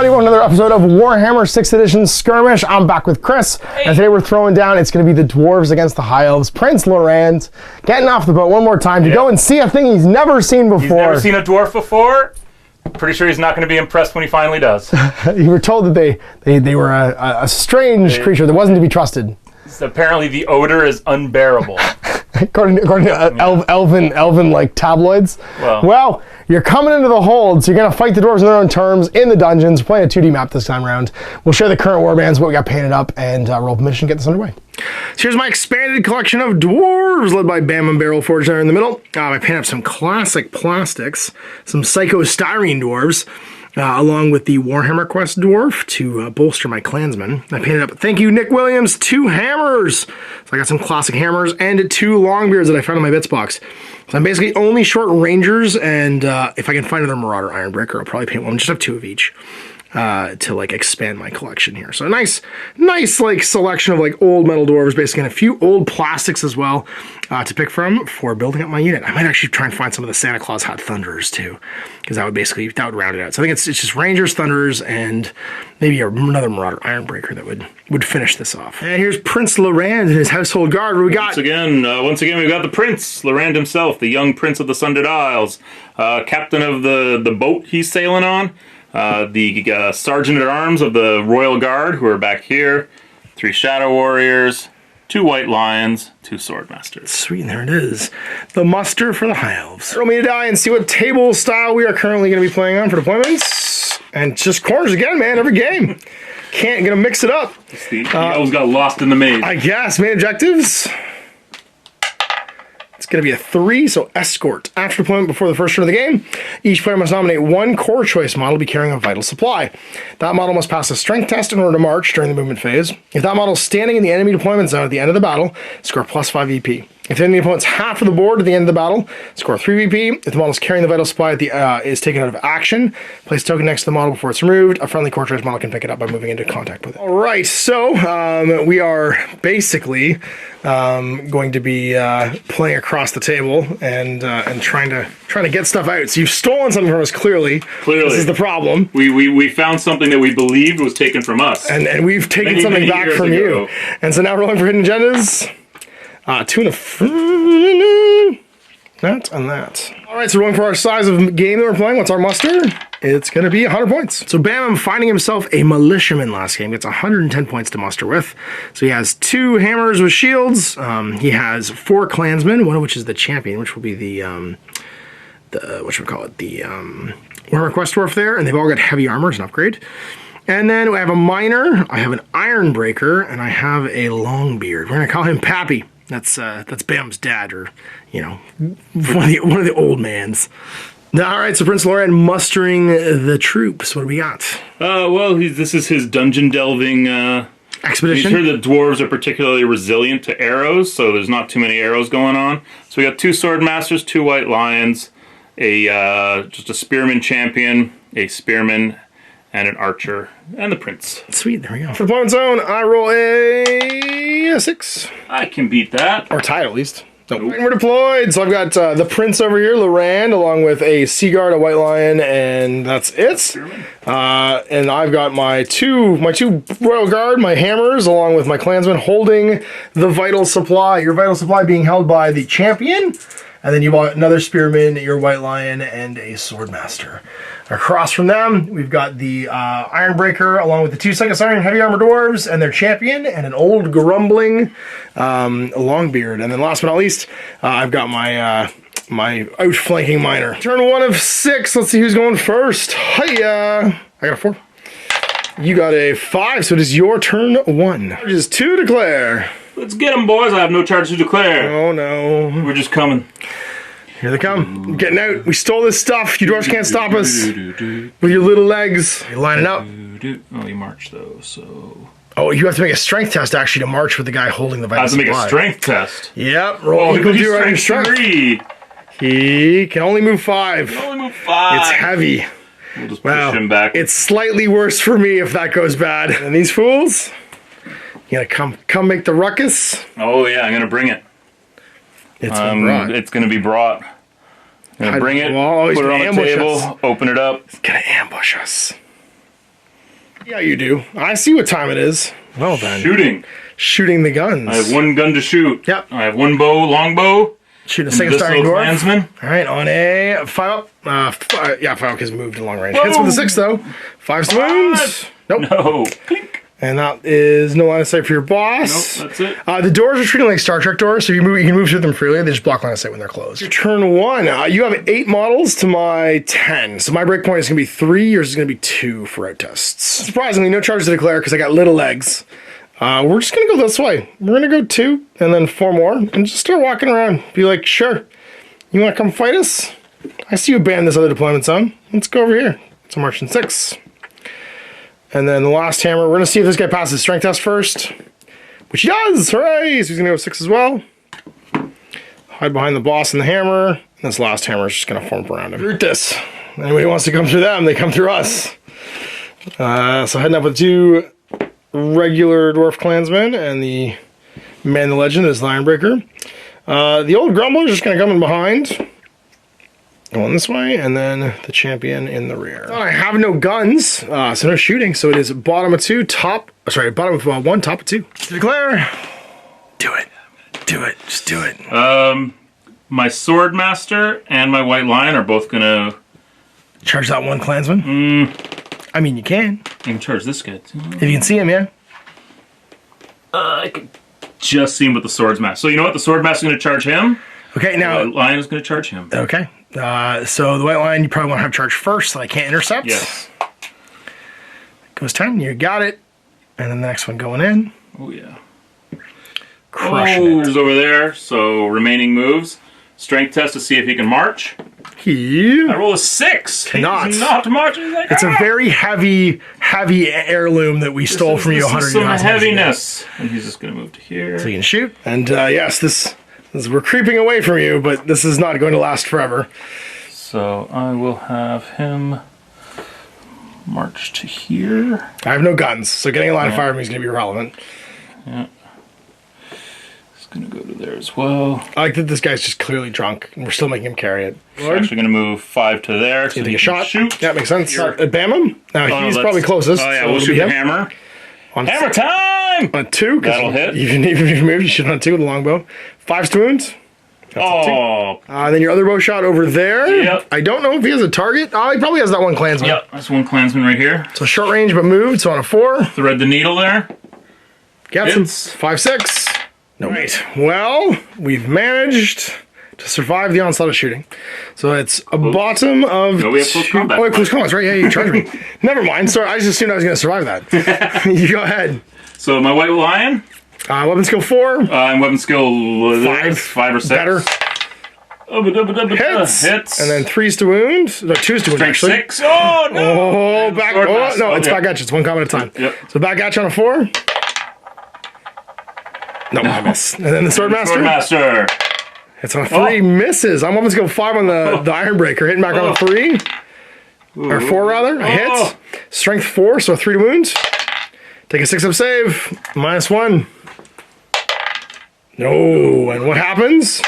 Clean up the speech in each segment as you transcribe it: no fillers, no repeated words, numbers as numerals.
everybody, welcome to another episode of Warhammer 6th Edition Skirmish. I'm back with Chris, and today we're throwing down, it's going to be the Dwarves against the High Elves. Prince Lorand getting off the boat one more time to go and see a thing he's never seen before. He's never seen a dwarf before. Pretty sure he's not going to be impressed when he finally does. You were told that they were a strange creature that wasn't to be trusted. So apparently the odor is unbearable. according to elven like tabloids. Well, you're coming into the hold, so you're going to fight the dwarves on their own terms in the dungeons. We're playing a 2D map this time around. We'll share the current warbands, what we got painted up, and roll the mission, get this underway. So here's my expanded collection of dwarves, led by Bam and Barrel Forge there in the middle. I painted up some classic plastics, some psycho-styrene dwarves, along with the Warhammer Quest dwarf to bolster my clansmen. I painted up, thank you, Nick Williams, 2 hammers. So I got some classic hammers and 2 longbeards that I found in my bits box. So I'm basically only short rangers, and if I can find another Marauder Ironbreaker, I'll probably paint one. Just have 2 of each to like expand my collection here. So a nice like selection of like old metal dwarves, basically, and a few old plastics as well to pick from for building up my unit. I might actually try and find some of the Santa Claus Hot Thunderers too, because that would round it out. So I think it's just Rangers, Thunderers, and maybe another Marauder Ironbreaker that would finish this off. And here's Prince Lorand and his household guard. What we got? Once again, we've got the Prince Lorand himself, the young Prince of the Sundered Isles, captain of the boat he's sailing on. The Sergeant-at-Arms of the Royal Guard, who are back here, 3 Shadow Warriors, 2 White Lions, 2 Swordmasters. Sweet, there it is. The muster for the High Elves. Roll me to die and see what table style we are currently going to be playing on for deployments. And just corners again, man, every game. Gonna mix it up. The Elves got lost in the maze. I guess. Main objectives. It's going to be a 3, so escort. After deployment before the first turn of the game, each player must nominate 1 core choice model to be carrying a vital supply. That model must pass a strength test in order to march during the movement phase. If that model is standing in the enemy deployment zone at the end of the battle, score +5 EP. If the enemy opponent's half of the board at the end of the battle, score 3 VP. If the model is carrying the vital supply is taken out of action, place a token next to the model before it's removed. A friendly core choice model can pick it up by moving into contact with it. All right, so we are basically going to be playing across the table and trying to get stuff out. So you've stolen something from us. Clearly, this is the problem. We found something that we believed was taken from us, and we've taken something back from you. And so now rolling for hidden agendas. 2 and that and that. All right, so rolling for our size of game that we're playing. What's our muster? It's going to be 100 points. So Bam, finding himself a militiaman last game, gets 110 points to muster with. So he has 2 hammers with shields. He has 4 clansmen, one of which is the champion, which will be the Warhammer Quest dwarf there, and they've all got heavy armor as an upgrade. And then I have a miner, I have an Ironbreaker, and I have a Longbeard. We're going to call him Pappy. That's Bam's dad, or, you know, one of the old mans. All right, so Prince Lorand mustering the troops. What do we got? This is his dungeon delving expedition. He's heard that dwarves are particularly resilient to arrows, so there's not too many arrows going on. So we got 2 Swordmasters, 2 White Lions, just a Spearman champion, a Spearman, and an Archer, and the Prince. Sweet, there we go. For deployment zone, I roll a 6. I can beat that. Or tie at least. Nope. And we're deployed, so I've got the Prince over here, Lorand, along with a Seaguard, a White Lion, and that's it. And I've got my two Royal Guard, my hammers, along with my clansmen holding the vital supply. Your vital supply being held by the champion, and then you've got another Spearman, your White Lion, and a Swordmaster. Across from them, we've got the Ironbreaker, along with the 2 Psycho-Styrene Heavy Armor Dwarves and their champion, and an old grumbling Longbeard. And then last but not least, I've got my my outflanking miner. Turn 1 of 6. Let's see who's going first. Hiya! I got a 4. You got a 5, so it is your turn 1. Charges to declare. Let's get them, boys. I have no charges to declare. Oh, no. We're just coming. Here they come. Getting out. We stole this stuff. You dwarves can't stop us. With your little legs. You're lining up. Oh, you march, though, so... Oh, you have to make a strength test, actually, to march with the guy holding the vital supply. I have to make a strength test? Yep. Roll equal to your strength. 3. He can only move 5. It's heavy. We'll just push him back. It's slightly worse for me if that goes bad. And these fools, you gotta come make the ruckus. Oh, yeah, I'm gonna bring it. It's going to be brought. I'm going to bring it, put it on the table, open it up. It's going to ambush us. Yeah, you do. I see what time it is. Well then. Shooting. Shooting the guns. I have one gun to shoot. Yep. I have one bow, longbow. Shooting a second starting dwarf. Clansman. All right, on a 5 up. Yeah, 5 up has moved to long range. Whoa. Hits with a 6 though. 5 swoons. Nope. No. Clink. And that is no line of sight for your boss. Nope, that's it. The doors are treated like Star Trek doors, so you can move through them freely. They just block line of sight when they're closed. Your turn 1. You have 8 models to my 10. So my breakpoint is going to be 3. Yours is going to be 2 for route tests. Surprisingly, no charges to declare because I got little legs. We're just going to go this way. We're going to go 2 and then 4 more and just start walking around. Be like, sure, you want to come fight us? I see you abandon this other deployment zone. Let's go over here. So marching 6. And then the last hammer, we're going to see if this guy passes strength test first. Which he does! Hooray! So he's going to go 6 as well. Hide behind the boss and the hammer. And this last hammer is just going to form up around him. Root this. Anybody wants to come through them, they come through us. So heading up with 2 regular dwarf clansmen and the man the legend is the Ironbreaker. The old grumbler is just going to come in behind. Going this way, and then the champion in the rear. I have no guns, so no shooting, so it is bottom of 2, bottom of 1, top of 2. To declare, do it. Do it. Just do it. My Swordmaster and my White Lion are both gonna... Charge that one clansman? I mean, you can. You can charge this guy, too. If you can see him, yeah. I can just see him with the Swordsmaster. So you know what? The Swordmaster's gonna charge him. Okay, now... The White Lion is gonna charge him. Okay. So the White Lion, you probably want to have charge first, so I can't intercept. Yes. Goes 10, you got it. And then the next one going in. Oh, yeah. Crushing it. Over there, so remaining moves. Strength test to see if he can march. I roll a 6. Cannot. He's not marching. Like, it's a very heavy heirloom that we stole from you 100 years ago. Some heaviness. And he's just going to move to here. So you can shoot. And yes, we're creeping away from you, but this is not going to last forever. So I will have him march to here. I have no guns, so getting a line of fire from me is going to be irrelevant. Yeah. He's going to go to there as well. I like that this guy's just clearly drunk, and we're still making him carry it. We're actually going to move 5 to there. So you take a shot. Shoot. Yeah, makes sense. Bam him. Now he's probably closest. Oh, yeah, we'll shoot the hammer. Hammer time! On 2, that'll hit. Even if you move, you shoot on 2 with a longbow. 5 swoons. Then your other bow shot over there. Yep. I don't know if he has a target. Oh, he probably has that one clansman. Yep, that's one clansman right here. So short range, but moved. So on a 4. Thread the needle there. Gets him. 5, 6. No. Right. Well, we've managed to survive the onslaught of shooting. So it's a bottom of... No, we have close combat. Oh, close combat, right? Yeah, you charged me. Never mind. Sorry, I just assumed I was going to survive that. You go ahead. So my White Lion... weapon skill 4. And weapon skill 5 or 6. Better. Hits. And then 3's to wound. No, 2's to wound, actually. 6. Oh, no. Oh, back. Oh, no, it's back at you. It's one combat at a time. Yep. So back at you on a 4. No, I miss. And then the Swordmaster. It's on a 3. Misses. I'm weapon skill 5 on the Ironbreaker. Hitting back on a 3. Or 4, rather. Hits. Strength 4, so 3 to wound. Take a 6-up save. -1. No. And what happens?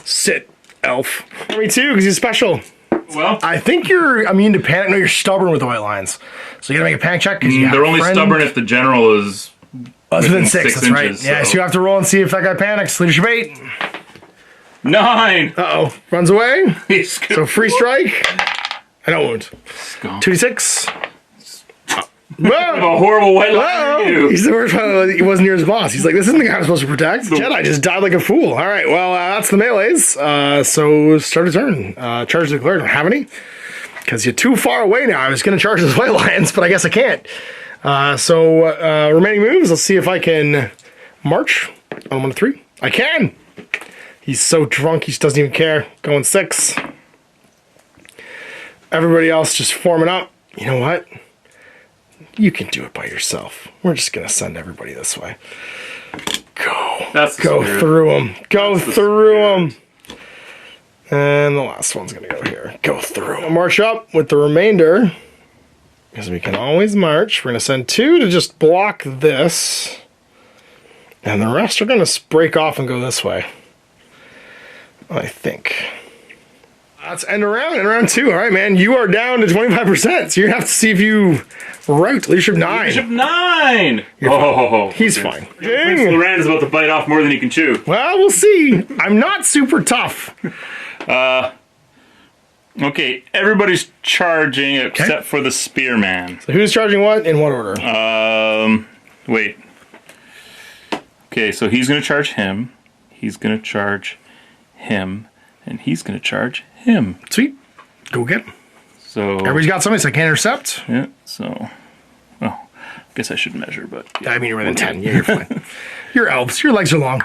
Sit, elf. Me too, because he's special. Well, I think you're immune to panic. No, you're stubborn with the White Lions. So you gotta make a panic check. They're only stubborn if the general is within 6. That's right. So. Yeah, so you have to roll and see if that guy panics. Leadership 8. 9. Uh-oh. Runs away. So free strike. And no wound. 2d6. A horrible White Lion. He's the worst one. He wasn't near his boss. He's like, this isn't the guy I'm supposed to protect. Jedi just died like a fool. All right, well, that's the melees. So start a turn. Charge declared. Don't have any. Because you're too far away now. I was going to charge those White Lions, but I guess I can't. Remaining moves. Let's see if I can march on 1 to 3. I can. He's so drunk, he just doesn't even care. Going 6. Everybody else just forming up. You know what? You can do it by yourself. We're just going to send everybody this way. Go. Go through them. Go through them. And the last one's going to go here. Go through. We'll march up with the remainder. Because we can always march. We're going to send 2 to just block this. And the rest are going to break off and go this way. I think. Let's end around in round 2. All right, man. You are down to 25%, so you're gonna have to see if you route leadership 9. Leadership 9. He's fine. Prince Lorand is about to bite off more than he can chew. Well, we'll see. I'm not super tough. Okay, everybody's charging except for the spearman. So who's charging what in what order? Wait. Okay, so he's gonna charge him. He's gonna charge him, and he's gonna charge him. Sweet. Go get him. So everybody's got something, so I can't intercept. Yeah. So, well, I guess I should measure, but yeah. I mean, you're within 10. Yeah, you're fine. You're elves. Your legs are long.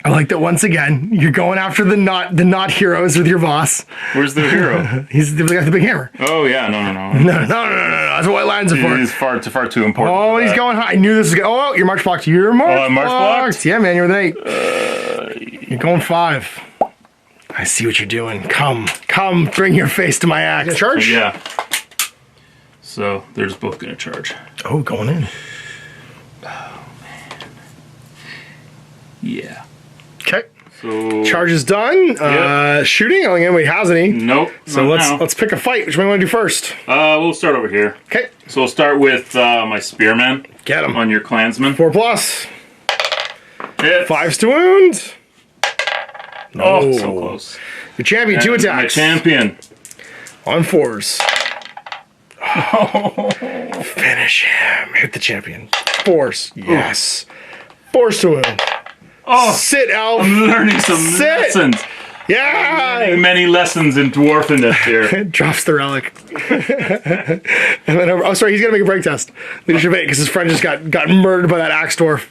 I like that once again, you're going after the not heroes with your boss. Where's the hero? He's the guy with the big hammer. Oh, yeah, no. No. That's what white lines are for. He's far too important. Oh, he's going high. I knew this was good. Oh, you're march blocked. You're march blocked. Yeah, man, you're with 8. You're going 5. I see what you're doing. Come, bring your face to my axe. Charge? Yeah. So, they're just both going to charge. Oh, going in. Oh, man. Yeah. Okay. So charge is done. Shooting. I don't think anybody has any. Nope. So let's pick a fight. Which one do you want to do first? We'll start over here. Okay. So we'll start with my spearman. Get him on your clansman. 4+. Hits. 5's to wound. No. Oh, so close. Your champion, and 2 attacks. My champion on 4s. Oh. Finish him. Hit the champion. 4s. Yes. 4's to wound. Oh, sit, elf. I'm learning some lessons. Yeah. Learning many lessons in dwarfness here. Drops the relic. And then he's gonna make a break test. Leadership 8 because his friend just got murdered by that axe dwarf.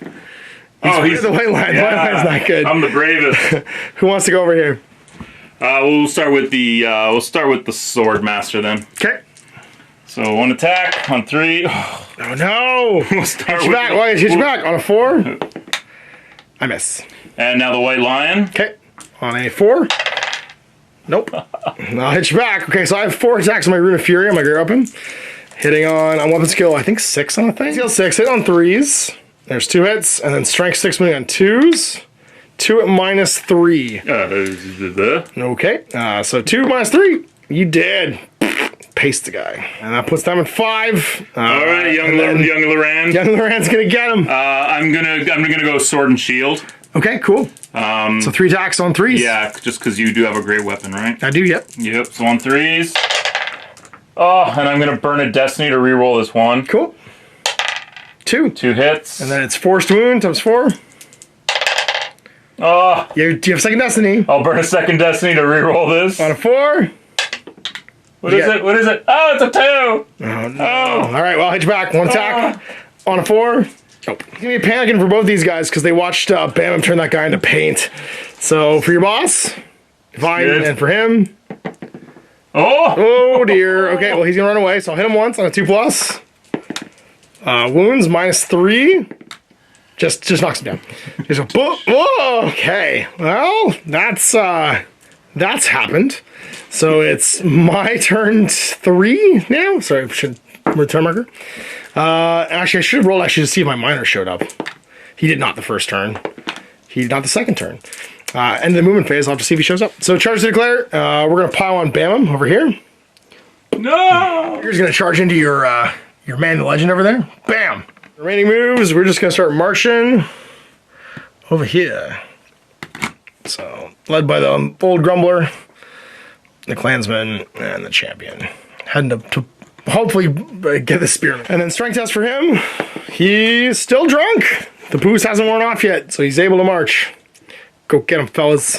He's the white line. The white line's not good. I'm the bravest. Who wants to go over here? We'll start with the sword master then. Okay. So 1 attack on 3. Oh no! We'll start hit you back. Hit you back on a 4. I miss. And now the white lion. Okay. On a 4. Nope. I'll hit you back. Okay, so I have 4 attacks on my Rune of Fury on my Great Weapon. Hitting on weapon skill, I think 6 on a thing. Skill 6, hit on 3s. There's 2 hits, and then strength 6 moving on 2s. 2 at -3. Okay, so 2 -3. You did. Paste the guy. And that puts them at 5. All right, young Lorand. Young Lorand's gonna get him. I'm gonna go sword and shield. Okay, cool. So 3 attacks on 3s. Yeah, just because you do have a great weapon, right? I do, yep. Yep, so on 3s. Oh, and I'm gonna burn a destiny to reroll this 1. Cool. 2. 2 hits. And then it's 4's to wound times 4. Oh. Do you have second destiny? I'll burn a second destiny to reroll this. On a 4. What is it? What is it? Oh, it's a 2! Oh, no. All right, well, I'll hit you back. 1 attack on a 4. Nope. It's going to be panicking for both these guys because they watched Bam turn that guy into paint. So, for your boss, fine. Good. And for him... Oh, dear. Okay, well, he's going to run away, so I'll hit him once on a 2+. Wounds, -3. Just knocks him down. He's like, whoa, okay. Well, that's happened. So it's my turn 3 now. Sorry, I should return marker. Actually, I should have rolled to see if my miner showed up. He did not the first turn. He did not the second turn. End of the movement phase. I'll have to see if he shows up. So charge to declare. We're gonna pile on Bamum over here. No. You're just gonna charge into your man, the legend over there. Bam. Remaining moves. We're just gonna start marching over here. So led by the old grumbler, the clansman, and the champion. Heading to hopefully get the spearman. And then strength test for him. He's still drunk. The booze hasn't worn off yet, so he's able to march. Go get him, fellas.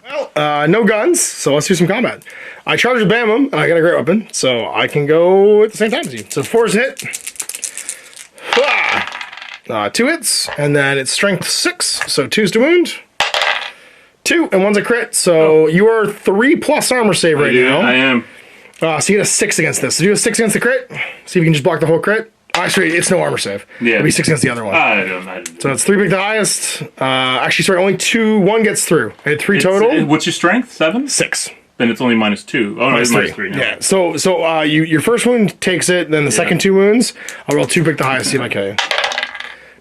Well, no guns, so let's do some combat. I charged with Bamum, and I got a great weapon, so I can go at the same time as you. So 4's a hit. 2 hits, and then it's strength 6, so 2's to wound. 2, and 1's a crit, so you are 3+ armor save right now. I am. So you get a 6 against this. So do a 6 against the crit. See if you can just block the whole crit. Actually, it's no armor save. Yeah. It'll be 6 against the other one. I don't. So it's 3 pick the highest. Actually, sorry, only 1 gets through. I had 3 total. What's your strength? 7? 6. Then it's only -2. Oh, no, it's -3 now. Yeah, so your first wound takes it, then the second 2 wounds, I'll roll 2 pick the highest, see if I kill you.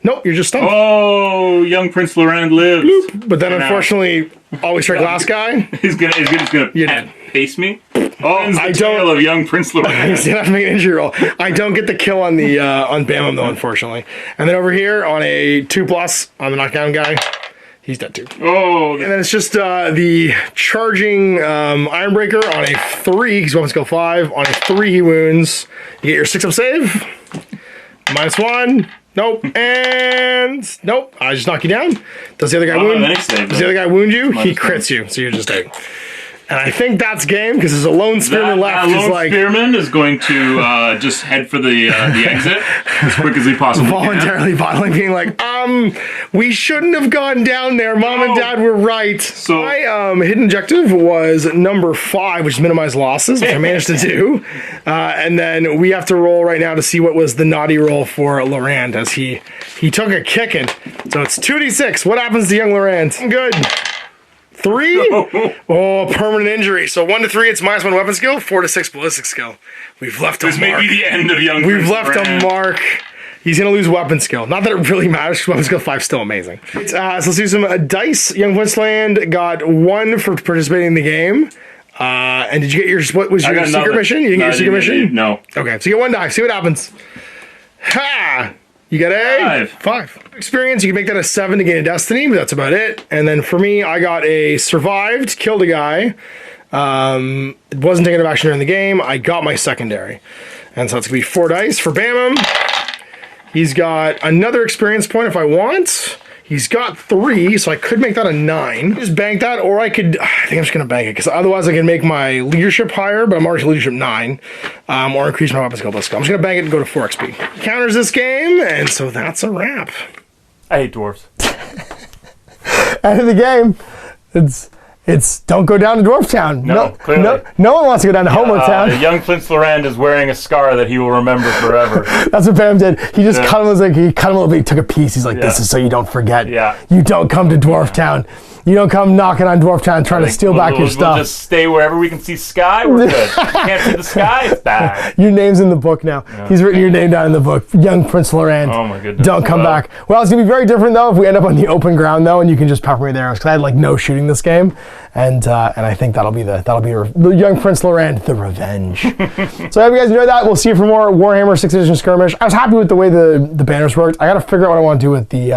Nope, you're just stumped. Oh, young Prince Lorand lives. Bloop. But then unfortunately, always strike last guy. He's gonna pace me. Oh, I don't. Of young Prince Lorand. He's gonna have to make an injury roll. I don't get the kill on the on Bamum though, unfortunately. And then over here on a 2+ on the knockdown guy, he's dead too. Oh. And then it's just the charging Ironbreaker on a 3, because weapon skill 5. On a 3, he wounds. You get your 6-up save. -1. Nope. And nope. I just knock you down. Does the other guy wound? Does the other guy wound you? He crits you, so you're just dead. And I think that's game, because there's a lone spearman left. That lone spearman is going to just head for the exit as quick as he possibly voluntarily can. bottling, being like, we shouldn't have gone down there. Mom and Dad were right. So my hidden objective was number 5, which is minimize losses, which I managed to do. And then we have to roll right now to see what was the naughty roll for Lorand, as he took a kicking. So it's 2d6. What happens to young Lorand? Good. 3? Oh, permanent injury. So 1 to 3, it's -1 weapon skill. 4 to 6 ballistic skill. We've left a mark. This may be the end of young. We've left a mark. He's gonna lose weapon skill. Not that it really matters, because weapon skill 5 is still amazing. So let's do some dice. Young Princeland got 1 for participating in the game. And did you get your, what was your secret mission? You didn't get your secret mission? No. Okay, so you get 1 die. See what happens. Ha! You got a 5. Experience, you can make that a 7 to gain a destiny, but that's about it. And then for me, I got a survived, killed a guy. It wasn't taking an action during the game. I got my secondary. And so it's gonna be 4 dice for Bamum. He's got another experience point if I want. He's got 3, so I could make that a 9. Just bank that, or I could, I think I'm just gonna bank it, because otherwise I can make my leadership higher, but I'm already leadership 9, or increase my weapon skill plus skill. I'm just gonna bank it and go to 4 XP. Counters this game, and so that's a wrap. I hate dwarves. End of the game. It's don't go down to Dwarf Town. Clearly. No one wants to go down to Homework Town. Young Prince Lorand is wearing a scar that he will remember forever. That's what Bam did. He just cut him. He cut him a little bit. He took a piece. He's like, this is so you don't forget. Yeah. You don't come to Dwarf Town. You don't come knocking on Dwarf Town trying to steal back your stuff. We'll just stay wherever we can see sky. We're good. Can't see the sky. It's bad. Your name's in the book now. Yeah. He's written your name down in the book. Young Prince Lorand. Oh my goodness. Don't come back. Well, it's gonna be very different though if we end up on the open ground though, and you can just pepper me with arrows, because I had like no shooting this game, and I think that'll be the Young Prince Lorand, the revenge. So I hope you guys enjoyed that. We'll see you for more Warhammer 6th edition Skirmish. I was happy with the way the banners worked. I got to figure out what I want to do with the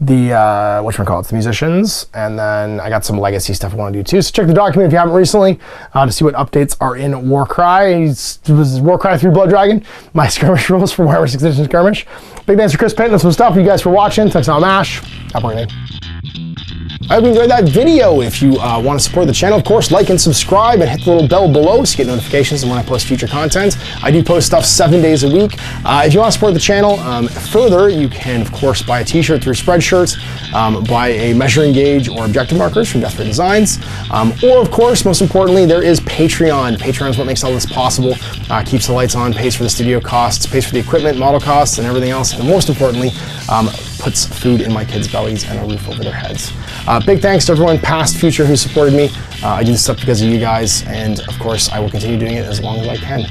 whatchamacallit, the musicians, and then I got some legacy stuff I want to do too. So check the document if you haven't recently to see what updates are in Warcry. It was Warcry 3 Blood Dragon, my skirmish rules for Warhammer 6th edition Skirmish. Big thanks to Chris painting some stuff. You guys for watching. Thanks on Mash. Have a great day. I hope you enjoyed that video. If you want to support the channel, of course, like and subscribe and hit the little bell below so you get notifications when I post future content. I do post stuff 7 days a week. If you want to support the channel further, you can, of course, buy a t-shirt through Spreadshirt, buy a measuring gauge or objective markers from Desperate Designs, or, of course, most importantly, there is Patreon. Patreon is what makes all this possible, keeps the lights on, pays for the studio costs, pays for the equipment, model costs, and everything else, and most importantly, puts food in my kids' bellies and a roof over their heads. Big thanks to everyone, past, future, who supported me. I do this stuff because of you guys, and of course, I will continue doing it as long as I can.